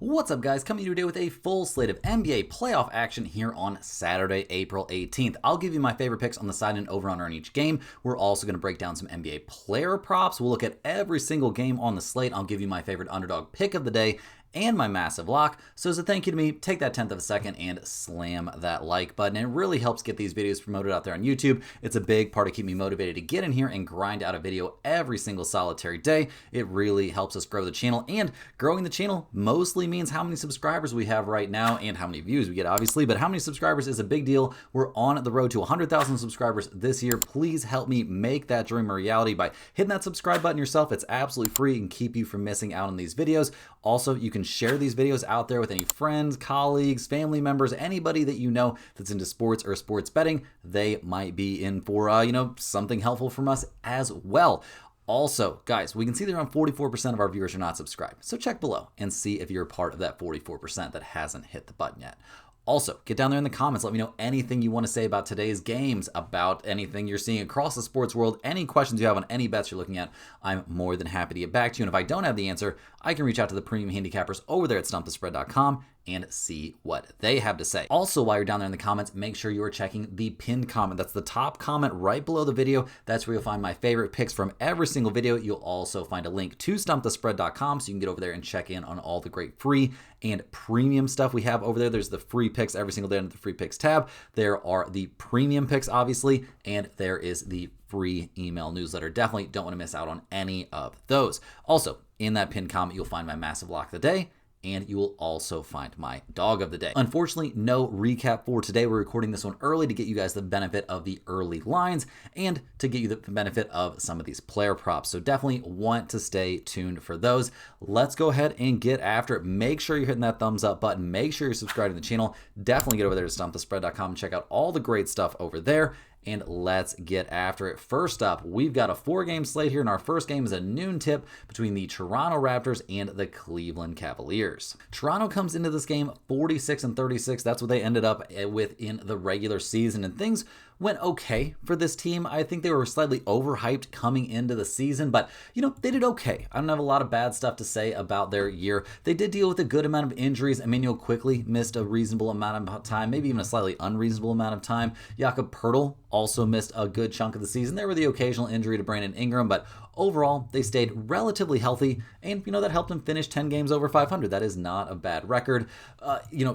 What's up, guys? Coming to you today with a full slate of NBA playoff action here on Saturday, April 18th. I'll give you my favorite picks on the side and over-under in each game. We're also going to break down some NBA player props. We'll look at every single game on the slate. I'll give you my favorite underdog pick of the day and my massive lock. So as a thank you to me, take that 10th of a second and slam that like button. It really helps get these videos promoted out there on YouTube. It's a big part of keeping me motivated to get in here and grind out a video every single solitary day. It really helps us grow the channel, and growing the channel mostly means how many subscribers we have right now and how many views we get, obviously, but how many subscribers is a big deal. We're on the road to 100,000 subscribers this year. Please help me make that dream a reality by hitting that subscribe button yourself. It's absolutely free and keep you from missing out on these videos. Also, you can share these videos out there with any friends, colleagues, family members, anybody that you know that's into sports or sports betting. They might be in for, something helpful from us as well. Also, guys, we can see that around 44% of our viewers are not subscribed. So check below and see if you're a part of that 44% that hasn't hit the button yet. Also, get down there in the comments. Let me know anything you want to say about today's games, about anything you're seeing across the sports world, any questions you have on any bets you're looking at. I'm more than happy to get back to you. And if I don't have the answer, I can reach out to the premium handicappers over there at stumpthespread.com and see what they have to say. Also, while you're down there in the comments, make sure you are checking the pinned comment. That's the top comment right below the video. That's where you'll find my favorite picks from every single video. You'll also find a link to stumpthespread.com so you can get over there and check in on all the great free and premium stuff we have over there. There's the free picks every single day under the free picks tab. There are the premium picks, obviously, and there is the free email newsletter. Definitely don't want to miss out on any of those. Also, in that pinned comment, you'll find my massive lock of the day, and you will also find my dog of the day. Unfortunately, no recap for today. We're recording this one early to get you guys the benefit of the early lines and to get you the benefit of some of these player props. So definitely want to stay tuned for those. Let's go ahead and get after it. Make sure you're hitting that thumbs up button. Make sure you're subscribed to the channel. Definitely get over there to stumpthespread.com and check out all the great stuff over there. And let's get after it. First up, we've got a 4-game slate here, and our first game is a noon tip between the Toronto Raptors and the Cleveland Cavaliers. Toronto comes into this game 46-36. That's what they ended up with in the regular season, and things went okay for this team. I think they were slightly overhyped coming into the season, but, they did okay. I don't have a lot of bad stuff to say about their year. They did deal with a good amount of injuries. Emmanuel quickly missed a reasonable amount of time, maybe even a slightly unreasonable amount of time. Jakob Poeltl also missed a good chunk of the season. There were the occasional injury to Brandon Ingram, but overall, they stayed relatively healthy, and, that helped them finish 10 games over 500. That is not a bad record.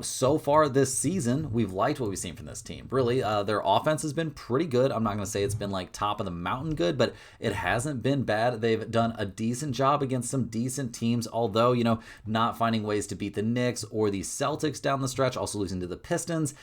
So far this season, we've liked what we've seen from this team. Really, their offense has been pretty good. I'm not going to say it's been like top of the mountain good, but it hasn't been bad. They've done a decent job against some decent teams, although, not finding ways to beat the Knicks or the Celtics down the stretch, also losing to the Pistons.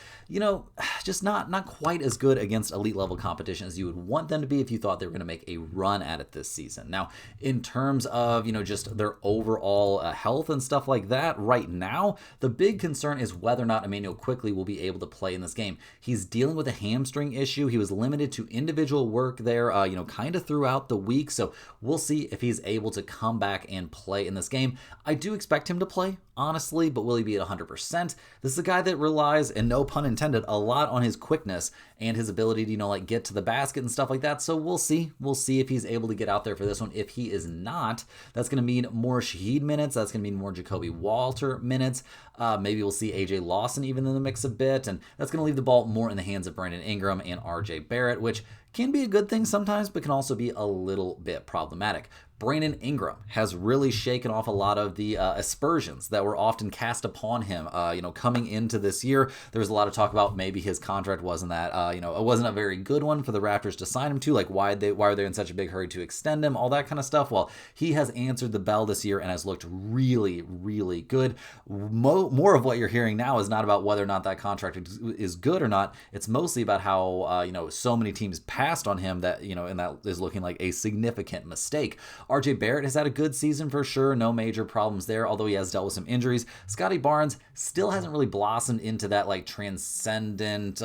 Just not quite as good against elite level competition as you would want them to be if you thought they were going to make a run at it this season. Now, in terms of, just their overall health and stuff like that, right now, the big concern is whether or not Emmanuel quickly will be able to play in this game. He's dealing with a hamstring issue. He was limited to individual work there, kind of throughout the week. So we'll see if he's able to come back and play in this game. I do expect him to play, honestly, but will he be at 100%? This is a guy that relies, and no pun intended, a lot on his quickness and his ability to, get to the basket and stuff like that. So we'll see. We'll see if he's able to get out there for this one. If he is not, that's going to mean more Shaheed minutes. That's going to mean more Jacoby Walter minutes. Maybe we'll see AJ Lawson even in the mix a bit, and that's going to leave the ball more in the hands of Brandon Ingram and RJ Barrett, which can be a good thing sometimes, but can also be a little bit problematic. Brandon Ingram has really shaken off a lot of the aspersions that were often cast upon him. Coming into this year, there was a lot of talk about maybe his contract wasn't that, it wasn't a very good one for the Raptors to sign him to. Like, why are they in such a big hurry to extend him? All that kind of stuff. Well, he has answered the bell this year and has looked really, really good. More of what you're hearing now is not about whether or not that contract is good or not. It's mostly about how, so many teams passed on him that, and that is looking like a significant mistake. RJ Barrett has had a good season for sure. No major problems there, although he has dealt with some injuries. Scotty Barnes still hasn't really blossomed into that transcendent,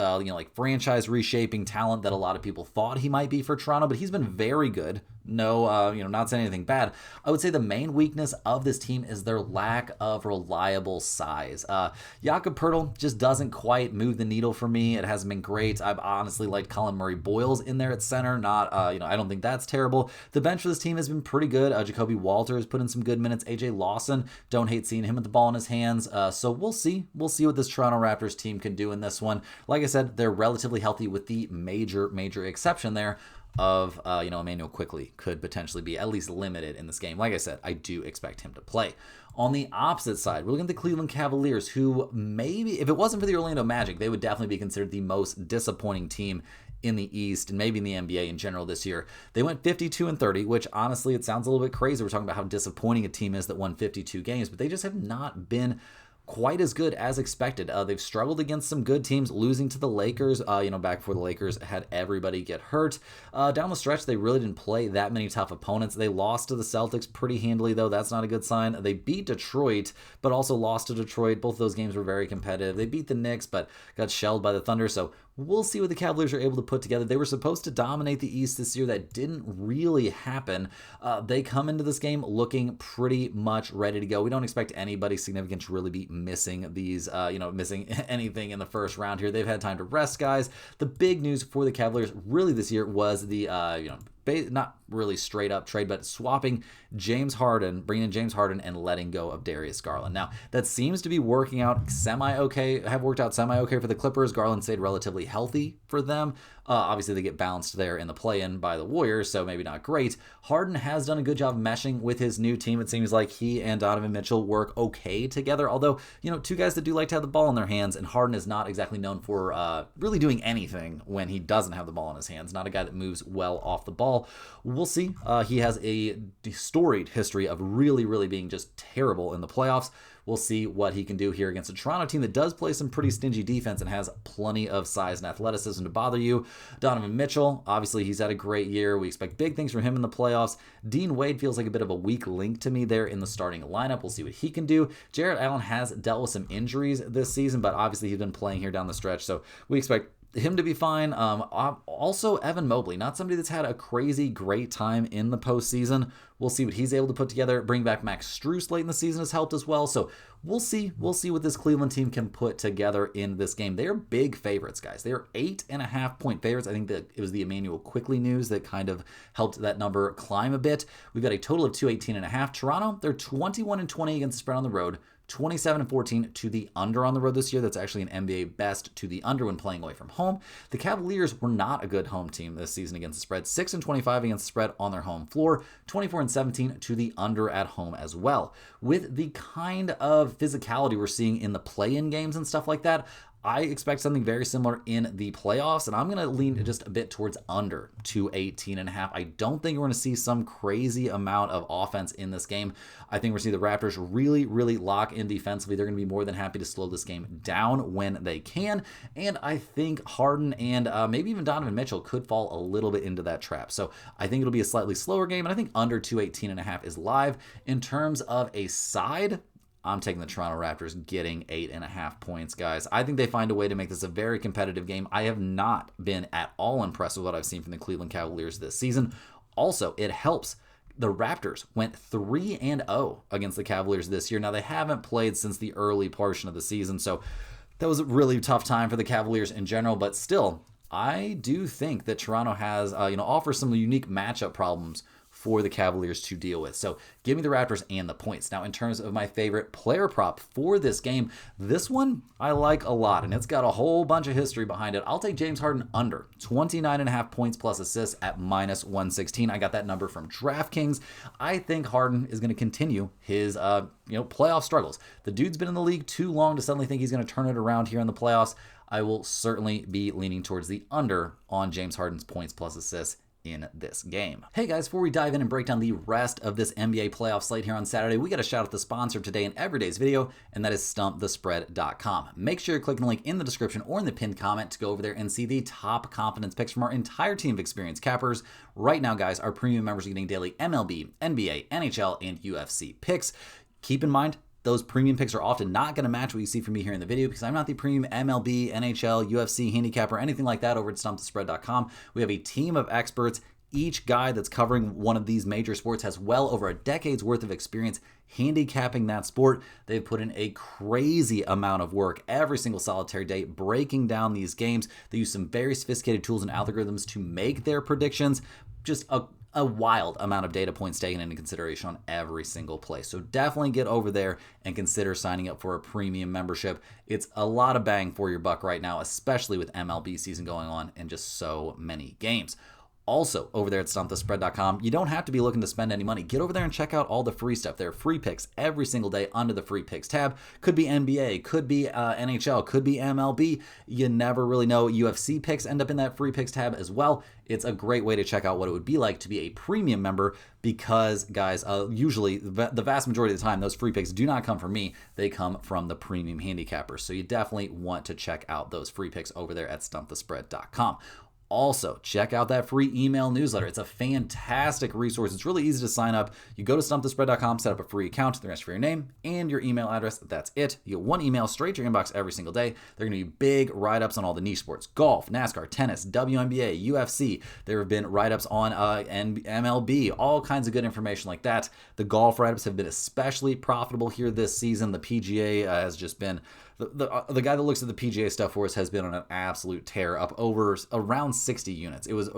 franchise reshaping talent that a lot of people thought he might be for Toronto, but he's been very good No, not saying anything bad. I would say the main weakness of this team is their lack of reliable size. Jakob Poeltl just doesn't quite move the needle for me. It hasn't been great. I've honestly liked Colin Murray-Boyles in there at center. Not, I don't think that's terrible. The bench for this team has been pretty good. Jacoby Walter has put in some good minutes. AJ Lawson, don't hate seeing him with the ball in his hands. So we'll see. We'll see what this Toronto Raptors team can do in this one. Like I said, they're relatively healthy with the major exception there of, Emmanuel Quickley could potentially be at least limited in this game. Like I said, I do expect him to play. On the opposite side, we're looking at the Cleveland Cavaliers, who maybe, if it wasn't for the Orlando Magic, they would definitely be considered the most disappointing team in the East and maybe in the NBA in general this year. They went 52-30, which honestly, it sounds a little bit crazy. We're talking about how disappointing a team is that won 52 games, but they just have not been quite as good as expected. They've struggled against some good teams, losing to the Lakers, back before the Lakers had everybody get hurt. Down the stretch, they really didn't play that many tough opponents. They lost to the Celtics pretty handily, though. That's not a good sign. They beat Detroit, but also lost to Detroit. Both of those games were very competitive. They beat the Knicks, but got shelled by the Thunder, so we'll see what the Cavaliers are able to put together. They were supposed to dominate the East this year. That didn't really happen. They come into this game looking pretty much ready to go. We don't expect anybody significant to really be missing these, missing anything in the first round here. They've had time to rest guys. The big news for the Cavaliers really this year was the, not really straight up trade, but swapping James Harden, bringing in James Harden and letting go of Darius Garland. Now, that seems to be working out semi-okay for the Clippers. Garland stayed relatively healthy for them. Obviously, they get bounced there in the play-in by the Warriors, so maybe not great. Harden has done a good job meshing with his new team. It seems like he and Donovan Mitchell work okay together, although, two guys that do like to have the ball in their hands, and Harden is not exactly known for really doing anything when he doesn't have the ball in his hands. Not a guy that moves well off the ball. We'll see. He has a storied history of really being just terrible in the playoffs. We'll see what he can do here against a Toronto team that does play some pretty stingy defense and has plenty of size and athleticism to bother you. Donovan Mitchell, obviously he's had a great year. We expect big things from him in the playoffs. Dean Wade feels like a bit of a weak link to me there in the starting lineup. We'll see what he can do. Jarrett Allen has dealt with some injuries this season, but obviously he's been playing here down the stretch, so we expect him to be fine. Also, Evan Mobley, not somebody that's had a crazy great time in the postseason. We'll see what he's able to put together. Bring back Max Strus late in the season has helped as well. So we'll see. We'll see what this Cleveland team can put together in this game. They are big favorites, guys. They are 8.5-point favorites. I think that it was the Emmanuel Quickley news that kind of helped that number climb a bit. We've got a total of 218.5. Toronto, they're 21-20 against the spread on the road. 27-14 to the under on the road this year. That's actually an NBA best to the under when playing away from home. The Cavaliers were not a good home team this season against the spread. 6-25 against the spread on their home floor. 24-17 to the under at home as well. With the kind of physicality we're seeing in the play-in games and stuff like that, I expect something very similar in the playoffs, and I'm going to lean just a bit towards under 218.5. I don't think we're going to see some crazy amount of offense in this game. I think we're going to see the Raptors really lock in defensively. They're going to be more than happy to slow this game down when they can, and I think Harden and maybe even Donovan Mitchell could fall a little bit into that trap. So I think it'll be a slightly slower game, and I think under 218.5 is live. In terms of a side, I'm taking the Toronto Raptors getting 8.5 points, guys. I think they find a way to make this a very competitive game. I have not been at all impressed with what I've seen from the Cleveland Cavaliers this season. Also, it helps. The Raptors went 3-0 against the Cavaliers this year. Now, they haven't played since the early portion of the season, so that was a really tough time for the Cavaliers in general, but still, I do think that Toronto has, offers some unique matchup problems for the Cavaliers to deal with. So give me the Raptors and the points. Now, in terms of my favorite player prop for this game, this one I like a lot, and it's got a whole bunch of history behind it. I'll take James Harden under 29.5 points plus assists at -116. I got that number from DraftKings. I think Harden is going to continue his playoff struggles. The dude's been in the league too long to suddenly think he's going to turn it around here in the playoffs. I will certainly be leaning towards the under on James Harden's points plus assists in this game. Hey guys, before we dive in and break down the rest of this NBA playoff slate here on Saturday, we got to shout out the sponsor today in every day's video, and that is StumpTheSpread.com. Make sure you're clicking the link in the description or in the pinned comment to go over there and see the top confidence picks from our entire team of experienced cappers. Right now, guys, our premium members are getting daily MLB, NBA, NHL, and UFC picks. Keep in mind, those premium picks are often not going to match what you see from me here in the video because I'm not the premium MLB, NHL, UFC handicapper, anything like that over at StumpTheSpread.com. We have a team of experts Each guy that's covering one of these major sports has well over a decade's worth of experience handicapping that sport. They've put in a crazy amount of work every single solitary day breaking down these games. They use some very sophisticated tools and algorithms to make their predictions. Just a wild amount of data points taken into consideration on every single play. So definitely get over there and consider signing up for a premium membership. It's a lot of bang for your buck right now, especially with MLB season going on and just so many games. Also, over there at stumpthespread.com, you don't have to be looking to spend any money. Get over there and check out all the free stuff. There are free picks every single day under the free picks tab. Could be NBA, could be NHL, could be MLB. You never really know. UFC picks end up in that free picks tab as well. It's a great way to check out what it would be like to be a premium member because, guys, usually the vast majority of the time, those free picks do not come from me. They come from the premium handicappers. So you definitely want to check out those free picks over there at stumpthespread.com. Also, check out that free email newsletter. It's a fantastic resource. It's really easy to sign up. You go to stumpthespread.com, set up a free account. They're going to ask for your name and your email address. That's it. You get one email straight to your inbox every single day. They're going to be big write-ups on all the niche sports: golf, NASCAR, tennis, WNBA, UFC. There have been write-ups on MLB, all kinds of good information like that. The golf write-ups have been especially profitable here this season. The PGA has just been... The guy that looks at the PGA stuff for us has been on an absolute tear, up over around 60 units. It was,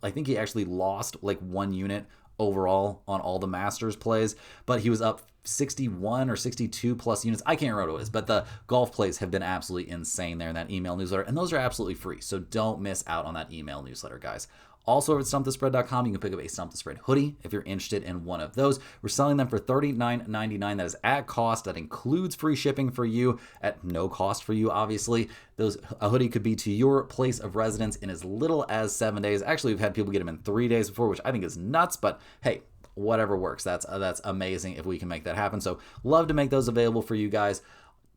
I think he actually lost like 1 unit overall on all the Masters plays, but he was up 61 or 62 plus units. I can't remember what it was, but the golf plays have been absolutely insane there in that email newsletter, and those are absolutely free. So don't miss out on that email newsletter, guys. Also, over at StumpTheSpread.com, you can pick up a Stump the Spread hoodie if you're interested in one of those. We're selling them for $39.99. That is at cost. That includes free shipping for you at no cost for you, obviously. A hoodie could be to your place of residence in as little as 7 days. Actually, we've had people get them in 3 days before, which I think is nuts, but hey, whatever works. That's amazing if we can make that happen. So love to make those available for you guys.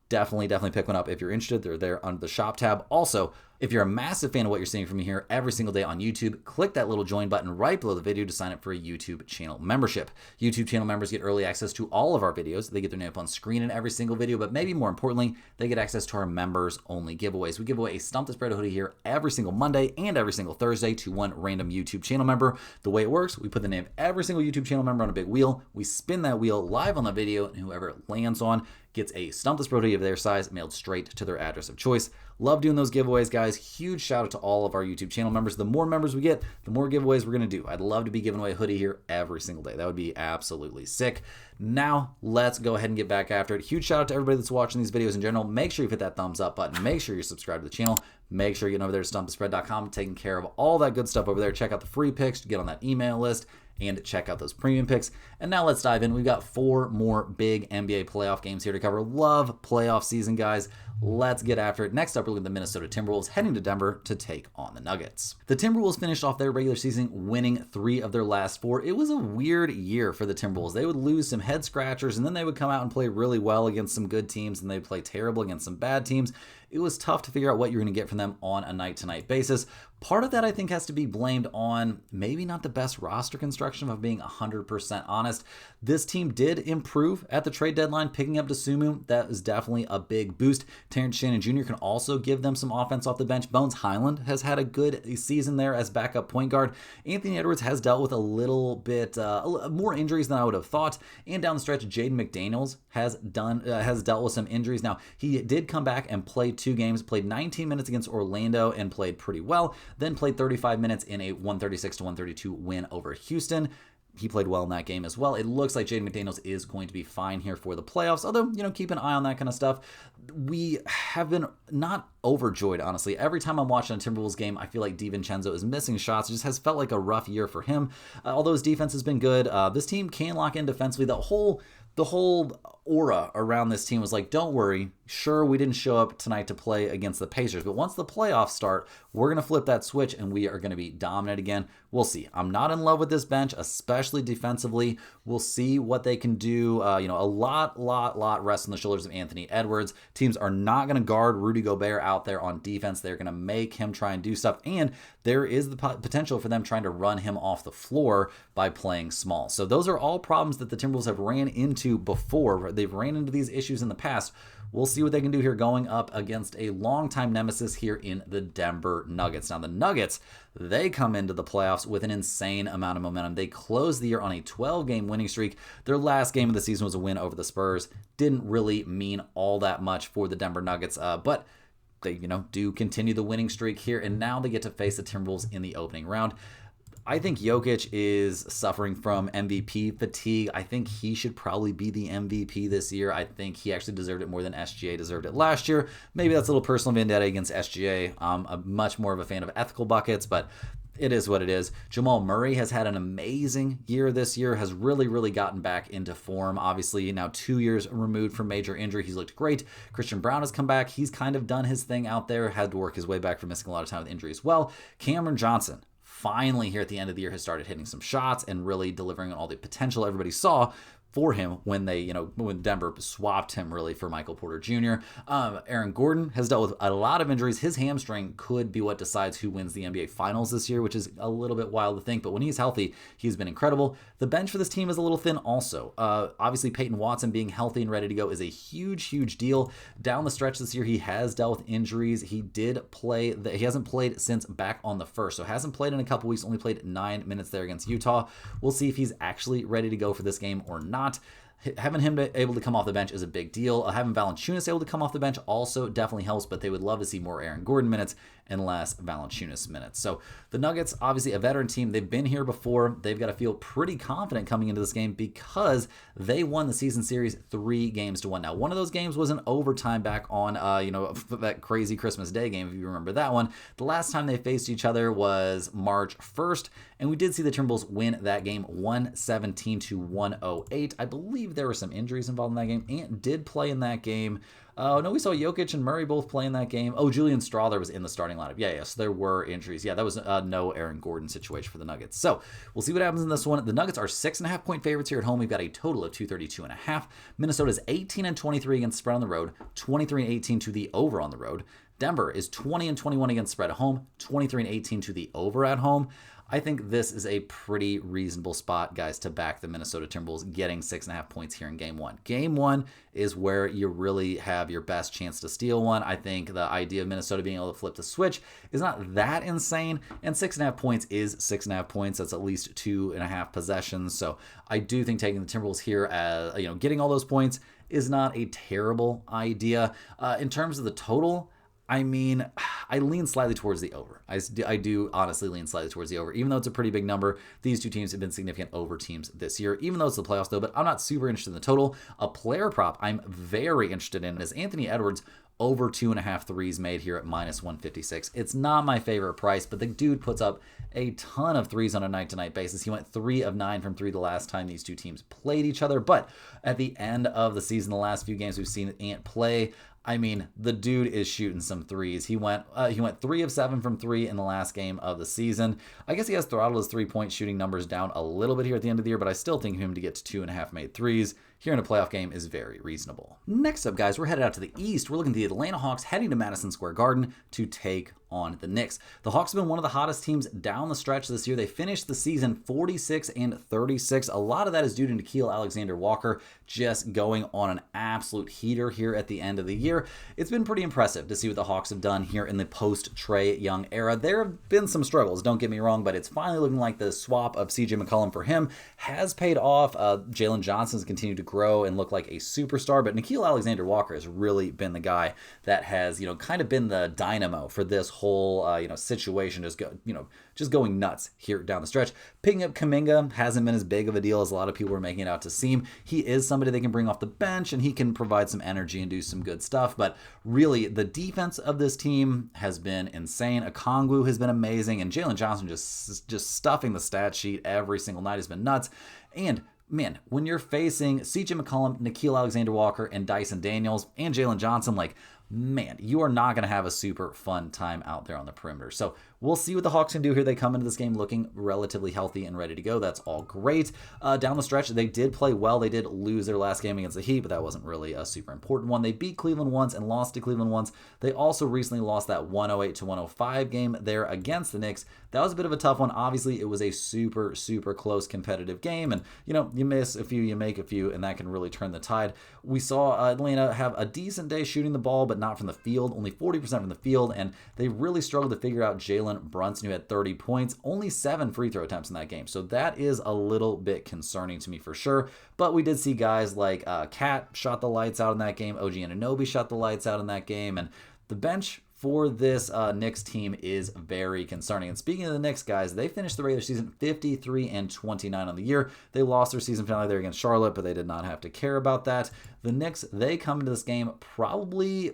Definitely pick one up if you're interested. They're there under the shop tab. Also, if you're a massive fan of what you're seeing from me here every single day on YouTube, click that little join button right below the video to sign up for a YouTube channel membership. YouTube channel members get early access to all of our videos. They get their name up on screen in every single video, but maybe more importantly, they get access to our members-only giveaways. We give away a Stump the Spread hoodie here every single Monday and every single Thursday to one random YouTube channel member. The way it works, we put the name of every single YouTube channel member on a big wheel. We spin that wheel live on the video, and whoever it lands on gets a Stump the Spread hoodie of their size mailed straight to their address of choice. Love doing those giveaways, guys. Huge shout out to all of our YouTube channel members. The more members we get, the more giveaways we're going to do. I'd love to be giving away a hoodie here every single day. That would be absolutely sick. Now, let's go ahead and get back after it. Huge shout out to everybody that's watching these videos in general. Make sure you hit that thumbs up button. Make sure you're subscribed to the channel. Make sure you're getting over there to stumpthespread.com, taking care of all that good stuff over there. Check out the free picks to get on that email list and check out those premium picks. And now let's dive in. We've got 4 more big NBA playoff games here to cover. Love playoff season, guys. Let's get after it. Next up, we're looking at the Minnesota Timberwolves heading to Denver to take on the Nuggets. The Timberwolves finished off their regular season winning 3 of their last 4. It was a weird year for the Timberwolves. They would lose some head scratchers, and then they would come out and play really well against some good teams, and they'd play terrible against some bad teams. It was tough to figure out what you're going to get from them on a night-to-night basis. Part of that, I think, has to be blamed on maybe not the best roster construction, if I'm being 100% honest. This team did improve at the trade deadline, picking up Dosunmu. That is definitely a big boost. Terrence Shannon Jr. can also give them some offense off the bench. Bones Highland has had a good season there as backup point guard. Anthony Edwards has dealt with a little bit more injuries than I would have thought. And down the stretch, Jaden McDaniels has dealt with some injuries. Now, he did come back and play 2 games, played 19 minutes against Orlando and played pretty well, then played 35 minutes in a 136-132 win over Houston. He played well in that game as well. It looks like Jaden McDaniels is going to be fine here for the playoffs, although, keep an eye on that kind of stuff. We have been not overjoyed, honestly. Every time I'm watching a Timberwolves game, I feel like DiVincenzo is missing shots. It just has felt like a rough year for him. Although his defense has been good, this team can lock in defensively. The whole aura around this team was like, don't worry, sure, we didn't show up tonight to play against the Pacers, but once the playoffs start, we're going to flip that switch and we are going to be dominant again. We'll see. I'm not in love with this bench, especially defensively. We'll see what they can do. A lot rests on the shoulders of Anthony Edwards. Teams are not going to guard Rudy Gobert out there on defense. They're going to make him try and do stuff, and there is the potential for them trying to run him off the floor by playing small. So those are all problems that the Timberwolves have ran into before. they've ran into these issues in the past. We'll see what they can do here going up against a longtime nemesis here in the Denver Nuggets. Now, the Nuggets, they come into the playoffs with an insane amount of momentum. They closed the year on a 12-game winning streak. Their last game of the season was a win over the Spurs. Didn't really mean all that much for the Denver Nuggets, but they, do continue the winning streak here, and now they get to face the Timberwolves in the opening round. I think Jokic is suffering from MVP fatigue. I think he should probably be the MVP this year. I think he actually deserved it more than SGA deserved it last year. Maybe that's a little personal vendetta against SGA. I'm much more of a fan of ethical buckets, but it is what it is. Jamal Murray has had an amazing year this year, has really gotten back into form. Obviously, now 2 years removed from major injury, he's looked great. Christian Brown has come back. He's kind of done his thing out there, had to work his way back from missing a lot of time with injury as well. Cameron Johnson, finally here at the end of the year, has started hitting some shots and really delivering on all the potential everybody saw for him when they, when Denver swapped him really for Michael Porter Jr. Aaron Gordon has dealt with a lot of injuries. His hamstring could be what decides who wins the NBA Finals this year, which is a little bit wild to think, but when he's healthy, he's been incredible. The bench for this team is a little thin also. Obviously, Peyton Watson being healthy and ready to go is a huge deal. Down the stretch this year, he has dealt with injuries. He hasn't played since back on the 1st, so hasn't played in a couple weeks, only played 9 minutes there against Utah. We'll see if he's actually ready to go for this game or not. Having him able to come off the bench is a big deal. Having Valanciunas able to come off the bench also definitely helps, but they would love to see more Aaron Gordon minutes and less Valanciunas minutes. So the Nuggets, obviously a veteran team. They've been here before. They've got to feel pretty confident coming into this game because they won the season series 3-1. Now, one of those games was an overtime back on, that crazy Christmas Day game, if you remember that one. The last time they faced each other was March 1st, and we did see the Timberwolves win that game 117-108. I believe there were some injuries involved in that game. Ant did play in that game. No, we saw Jokic and Murray both play in that game. Oh, Julian Strawther was in the starting lineup. Yeah, so there were injuries. Yeah, that was no Aaron Gordon situation for the Nuggets. So we'll see what happens in this one. The Nuggets are 6.5-point favorites here at home. We've got a total of 232.5. Minnesota's 18-23 against spread on the road, 23-18 to the over on the road. Denver is 20-21 against spread at home, 23-18 to the over at home. I think this is a pretty reasonable spot, guys, to back the Minnesota Timberwolves getting 6.5 points here in Game 1. Game 1 is where you really have your best chance to steal one. I think the idea of Minnesota being able to flip the switch is not that insane, and 6.5 points is 6.5 points. That's at least 2.5 possessions. So I do think taking the Timberwolves here, getting all those points is not a terrible idea. In terms of the total, I mean, I lean slightly towards the over. I do honestly lean slightly towards the over, even though it's a pretty big number. These two teams have been significant over teams this year, even though it's the playoffs, though. But I'm not super interested in the total. A player prop I'm very interested in is Anthony Edwards over 2.5 threes made here at -156. It's not my favorite price, but the dude puts up a ton of threes on a night-to-night basis. He went 3 of 9 from 3 the last time these two teams played each other. But at the end of the season, the last few games we've seen Ant play, I mean, the dude is shooting some threes. He went 3 of 7 from 3 in the last game of the season. I guess he has throttled his 3-point shooting numbers down a little bit here at the end of the year, but I still think him to get to 2.5 made threes here in a playoff game is very reasonable. Next up, guys, we're headed out to the East. We're looking at the Atlanta Hawks heading to Madison Square Garden to take on the Knicks. The Hawks have been one of the hottest teams down the stretch this year. They finished the season 46-36. A lot of that is due to Nickeil Alexander-Walker just going on an absolute heater here at the end of the year. It's been pretty impressive to see what the Hawks have done here in the post-Trae Young era. There have been some struggles, don't get me wrong, but it's finally looking like the swap of CJ McCollum for him has paid off. Jalen Johnson's continued to grow and look like a superstar, but Nickeil Alexander-Walker has really been the guy that has, kind of been the dynamo for this whole, situation, just going nuts here down the stretch. Picking up Kuminga hasn't been as big of a deal as a lot of people are making it out to seem. He is somebody they can bring off the bench, and he can provide some energy and do some good stuff, but really, the defense of this team has been insane. Okongwu has been amazing, and Jalen Johnson just stuffing the stat sheet every single night has been nuts. And man, when you're facing CJ McCollum, Nickeil Alexander-Walker, and Dyson Daniels, and Jalen Johnson, man, you are not going to have a super fun time out there on the perimeter. So we'll see what the Hawks can do here. They come into this game looking relatively healthy and ready to go. That's all great. Down the stretch, they did play well. They did lose their last game against the Heat, but that wasn't really a super important one. They beat Cleveland once and lost to Cleveland once. They also recently lost that 108-105 game there against the Knicks. That was a bit of a tough one. Obviously, it was a super, super close competitive game. And, you miss a few, you make a few, and that can really turn the tide. We saw Atlanta have a decent day shooting the ball, but not from the field, only 40% from the field. And they really struggled to figure out Jalen Brunson, who had 30 points, only 7 free throw attempts in that game. So that is a little bit concerning to me for sure. But we did see guys like Cat shot the lights out in that game. OG Anunoby shot the lights out in that game. And the bench for this Knicks team is very concerning. And speaking of the Knicks, guys, they finished the regular season 53-29 on the year. They lost their season finale there against Charlotte, but they did not have to care about that. The Knicks, they come into this game probably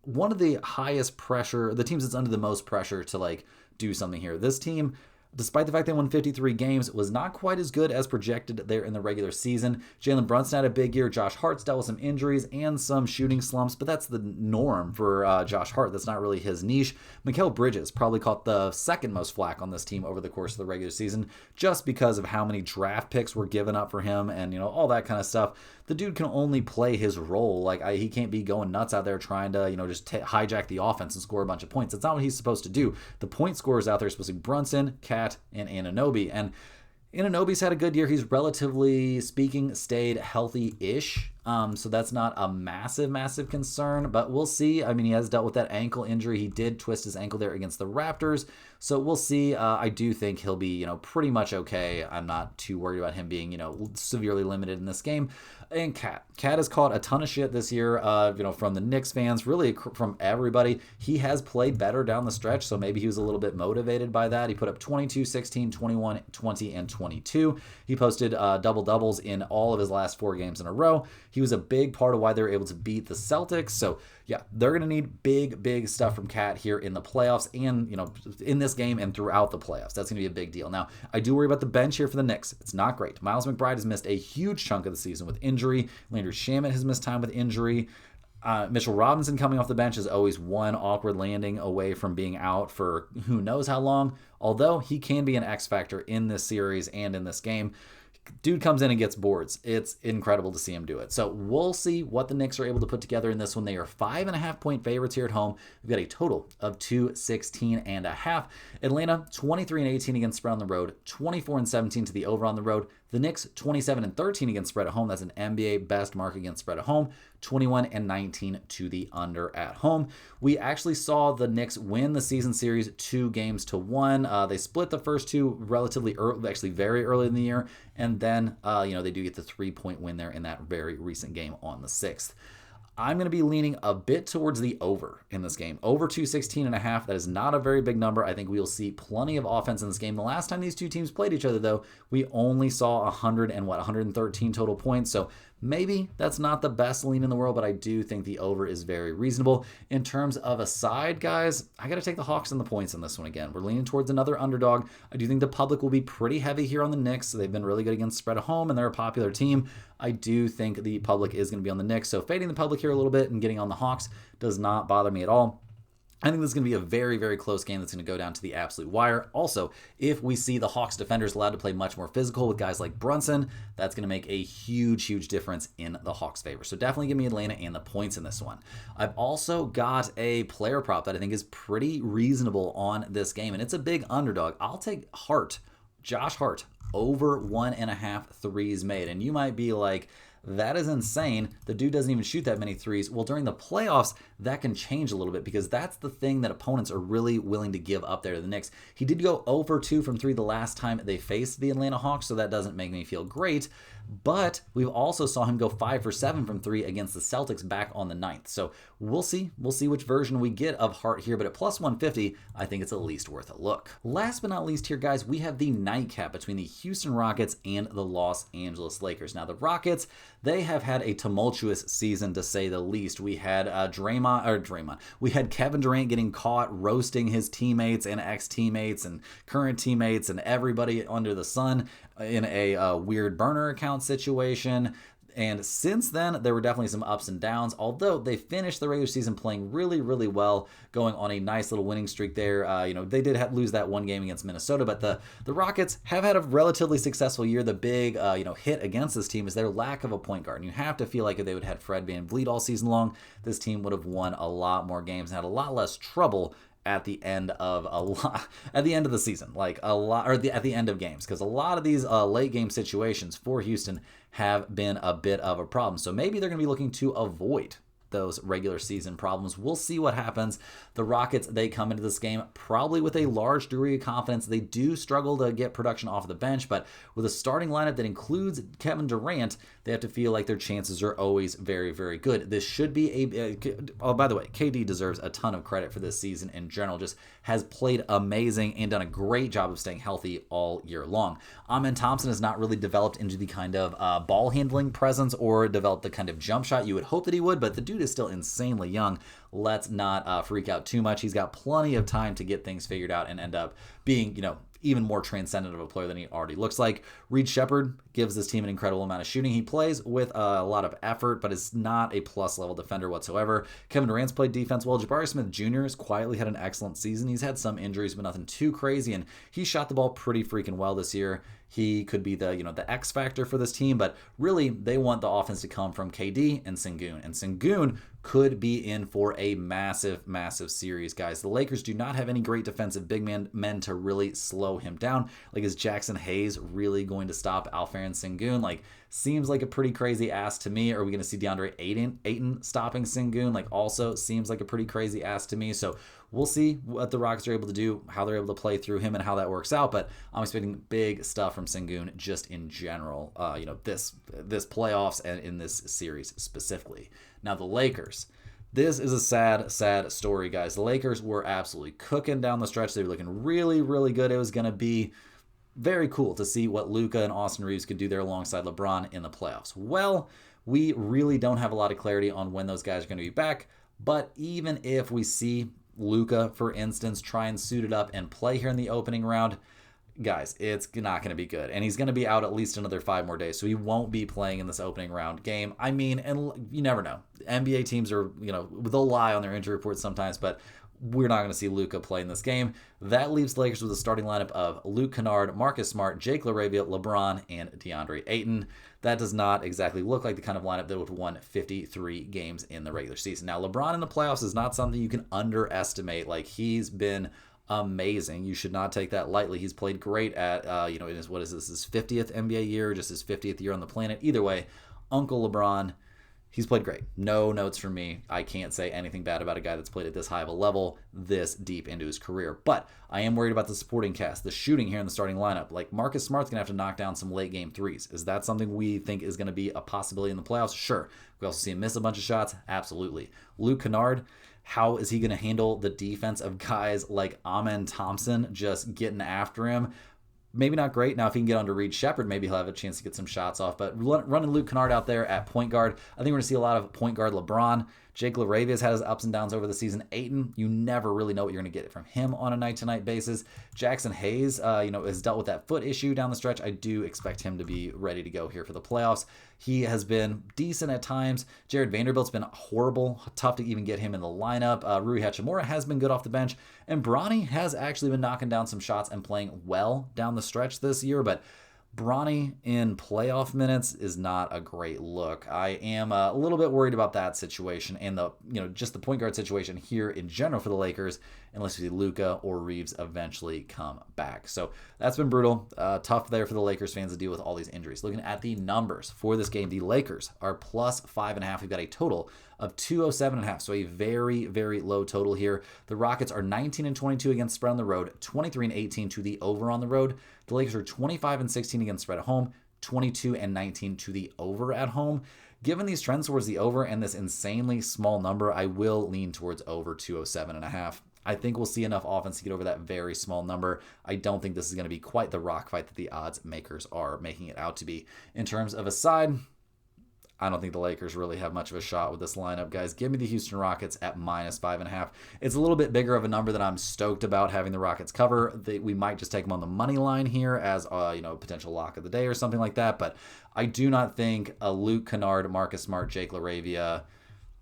one of the highest pressure, the teams that's under the most pressure to do something here. This team, despite the fact they won 53 games, was not quite as good as projected there in the regular season. Jalen Brunson had a big year. Josh Hart's dealt with some injuries and some shooting slumps, but that's the norm for Josh Hart. That's not really his niche. Mikal Bridges probably caught the second most flack on this team over the course of the regular season just because of how many draft picks were given up for him and, all that kind of stuff. The dude can only play his role. He can't be going nuts out there trying to, just hijack the offense and score a bunch of points. That's not what he's supposed to do. The point scorers out there are supposed to be Brunson, Cat, and Anunoby. And Anunoby's had a good year. He's relatively speaking stayed healthy-ish. So that's not a massive concern, but we'll see. I mean, he has dealt with that ankle injury. He did twist his ankle there against the Raptors. So we'll see. I do think he'll be, pretty much okay. I'm not too worried about him being, severely limited in this game. And Cat has caught a ton of shit this year, from the Knicks fans, really from everybody. He has played better down the stretch, so maybe he was a little bit motivated by that. He put up 22, 16, 21, 20, and 22. He posted double-doubles in all of his last 4 games in a row. He was a big part of why they were able to beat the Celtics. So, yeah, they're going to need big stuff from Cat here in the playoffs and, in this game and throughout the playoffs. That's going to be a big deal. Now, I do worry about the bench here for the Knicks. It's not great. Miles McBride has missed a huge chunk of the season with injury. Landry Shamet has missed time with injury. Mitchell Robinson coming off the bench is always one awkward landing away from being out for who knows how long, although he can be an X factor in this series and in this game. Dude comes in and gets boards. It's incredible to see him do it. So we'll see what the Knicks are able to put together in this one. They are 5.5-point favorites here at home. We've got a total of 216.5. Atlanta 23-18 against spread on the road, 24-17 to the over on the road. The Knicks 27-13 against spread at home. That's an NBA best mark against spread at home. 21-19 to the under at home. We actually saw the Knicks win the season series 2-1. They split the first 2 relatively early, actually very early in the year, and then they do get the 3-point win there in that very recent game on the 6th. I'm going to be leaning a bit towards the over in this game. Over 216.5. That is not a very big number. I think we will see plenty of offense in this game. The last time these two teams played each other, though, we only saw 113 total points. So maybe that's not the best lean in the world, but I do think the over is very reasonable. In terms of a side, guys, I got to take the Hawks and the points in this one again. We're leaning towards another underdog. I do think the public will be pretty heavy here on the Knicks. They've been really good against spread at home, and they're a popular team. I do think the public is going to be on the Knicks, so fading the public here a little bit and getting on the Hawks does not bother me at all. I think this is going to be a very close game that's going to go down to the absolute wire. Also, if we see the Hawks defenders allowed to play much more physical with guys like Brunson, that's going to make a huge difference in the Hawks' favor. So definitely give me Atlanta and the points in this one. I've also got a player prop that I think is pretty reasonable on this game, and it's a big underdog. I'll take Josh Hart, over 1.5 threes made. And you might be like, that is insane. The dude doesn't even shoot that many threes. Well, during the playoffs, that can change a little bit because that's the thing that opponents are really willing to give up there to the Knicks. He did go 0 for 2 from 3 the last time they faced the Atlanta Hawks, so that doesn't make me feel great. But we also saw him go 5 for 7 from 3 against the Celtics back on the 9th. So we'll see. We'll see which version we get of Hart here. But at plus 150, I think it's at least worth a look. Last but not least here, guys, we have the nightcap between the Houston Rockets and the Los Angeles Lakers. Now, the Rockets, they have had a tumultuous season, to say the least. We had We had Kevin Durant getting caught roasting his teammates and ex-teammates and current teammates and everybody under the sun in a weird burner account situation. And since then, there were definitely some ups and downs, although they finished the regular season playing really, really well, going on a nice little winning streak there. They did lose that one game against Minnesota, but the Rockets have had a relatively successful year. The big, hit against this team is their lack of a point guard. And you have to feel like if they would have had Fred VanVleet all season long, this team would have won a lot more games and had a lot less trouble at the end of the season, at the end of games, because a lot of these late game situations for Houston have been a bit of a problem. So maybe they're going to be looking to avoid those regular season problems. We'll see what happens. The Rockets, they come into this game probably with a large degree of confidence. They do struggle to get production off the bench, but with a starting lineup that includes Kevin Durant, they have to feel like their chances are always very, very good. This should be by the way, KD deserves a ton of credit for this season in general. Just has played amazing and done a great job of staying healthy all year long. Amen Thompson has not really developed into the kind of ball handling presence or developed the kind of jump shot you would hope that he would, but the dude is still insanely young. Let's not freak out too much. He's got plenty of time to get things figured out and end up being, even more transcendent of a player than he already looks like. Reed Sheppard gives this team an incredible amount of shooting. He plays with a lot of effort, but is not a plus-level defender whatsoever. Kevin Durant's played defense well. Jabari Smith Jr. has quietly had an excellent season. He's had some injuries, but nothing too crazy, and he shot the ball pretty freaking well this year. He could be the X factor for this team, but really they want the offense to come from KD and Sengun. And Sengun could be in for a massive, massive series, guys. The Lakers do not have any great defensive big men to really slow him down. Like, is Jackson Hayes really going to stop Alperen Sengun? Seems like a pretty crazy ask to me. Are we going to see DeAndre Ayton stopping Sengun? Also seems like a pretty crazy ask to me. So we'll see what the Rockets are able to do, how they're able to play through him and how that works out. But I'm expecting big stuff from Sengun just in general, this playoffs and in this series specifically. Now the Lakers. This is a sad, sad story, guys. The Lakers were absolutely cooking down the stretch. They were looking really, really good. It was going to be very cool to see what Luka and Austin Reeves could do there alongside LeBron in the playoffs. Well, we really don't have a lot of clarity on when those guys are going to be back, but even if we see Luka, for instance, try and suit it up and play here in the opening round, guys, it's not going to be good. And he's going to be out at least another 5 more days, so he won't be playing in this opening round game. I mean, and you never know. NBA teams are, they'll lie on their injury reports sometimes, but we're not going to see Luka play in this game. That leaves the Lakers with a starting lineup of Luke Kennard, Marcus Smart, Jake LaRavia, LeBron, and DeAndre Ayton. That does not exactly look like the kind of lineup that would have won 53 games in the regular season. Now, LeBron in the playoffs is not something you can underestimate. He's been amazing. You should not take that lightly. He's played great at, his 50th NBA year, just his 50th year on the planet. Either way, Uncle LeBron, he's played great. No notes from me. I can't say anything bad about a guy that's played at this high of a level this deep into his career. But I am worried about the supporting cast, the shooting here in the starting lineup. Marcus Smart's going to have to knock down some late game threes. Is that something we think is going to be a possibility in the playoffs? Sure. We also see him miss a bunch of shots. Absolutely. Luke Kennard, how is he going to handle the defense of guys like Amen Thompson just getting after him? Maybe not great. Now, if he can get onto Reed Sheppard, maybe he'll have a chance to get some shots off. But running Luke Kennard out there at point guard, I think we're going to see a lot of point guard LeBron. Jake LaRavia has had his ups and downs over the season. Ayton, you never really know what you're going to get from him on a night-to-night basis. Jackson Hayes, has dealt with that foot issue down the stretch. I do expect him to be ready to go here for the playoffs. He has been decent at times. Jared Vanderbilt's been horrible. Tough to even get him in the lineup. Rui Hachimura has been good off the bench. And Bronny has actually been knocking down some shots and playing well down the stretch this year. But Bronny in playoff minutes is not a great look. I am a little bit worried about that situation and just the point guard situation here in general for the Lakers, unless we see Luka or Reeves eventually come back. So that's been brutal. Tough there for the Lakers fans to deal with all these injuries. Looking at the numbers for this game, the Lakers are plus 5.5. We've got a total of 207.5, so a very, very low total here. The Rockets are 19-22 against spread on the road, 23-18 to the over on the road. The Lakers are 25-16 against spread at home, 22-19 to the over at home. Given these trends towards the over and this insanely small number, I will lean towards over 207.5. I think we'll see enough offense to get over that very small number. I don't think this is going to be quite the rock fight that the odds makers are making it out to be. In terms of a side, I don't think the Lakers really have much of a shot with this lineup, guys. Give me the Houston Rockets at -5.5. It's a little bit bigger of a number that I'm stoked about having the Rockets cover. We might just take them on the money line here as potential lock of the day or something like that. But I do not think a Luke Kennard, Marcus Smart, Jake LaRavia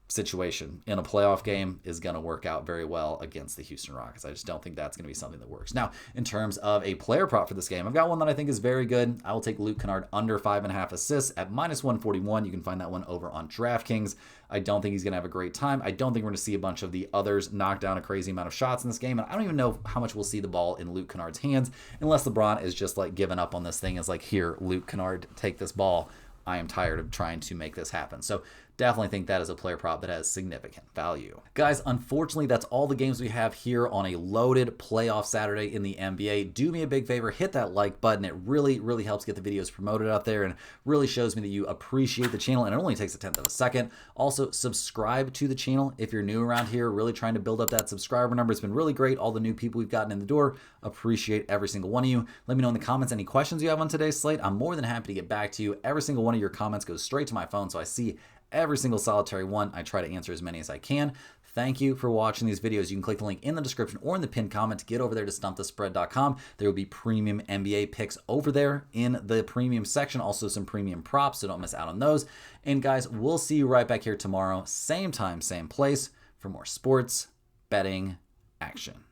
situation in a playoff game is going to work out very well against the Houston Rockets. I just don't think that's going to be something that works. Now, in terms of a player prop for this game, I've got one that I think is very good. I will take Luke Kennard under 5.5 assists at -141. You can find that one over on DraftKings. I don't think he's going to have a great time. I don't think we're going to see a bunch of the others knock down a crazy amount of shots in this game. And I don't even know how much we'll see the ball in Luke Kennard's hands unless LeBron is just like giving up on this thing. Is like, here, Luke Kennard, take this ball. I am tired of trying to make this happen. So definitely think that is a player prop that has significant value. Guys, unfortunately, that's all the games we have here on a loaded playoff Saturday in the NBA. Do me a big favor, hit that like button. It really, really helps get the videos promoted out there and really shows me that you appreciate the channel, and it only takes a tenth of a second. Also, subscribe to the channel if you're new around here. Really trying to build up that subscriber number. It's been really great. All the new people we've gotten in the door. Appreciate every single one of you. Let me know in the comments any questions you have on today's slate. I'm more than happy to get back to you. Every single one of your comments goes straight to my phone, so I see every single solitary one. I try to answer as many as I can. Thank you for watching these videos. You can click the link in the description or in the pinned comment to get over there to stumpthespread.com. There will be premium NBA picks over there in the premium section. Also some premium props, so don't miss out on those. And guys, we'll see you right back here tomorrow. Same time, same place for more sports betting action.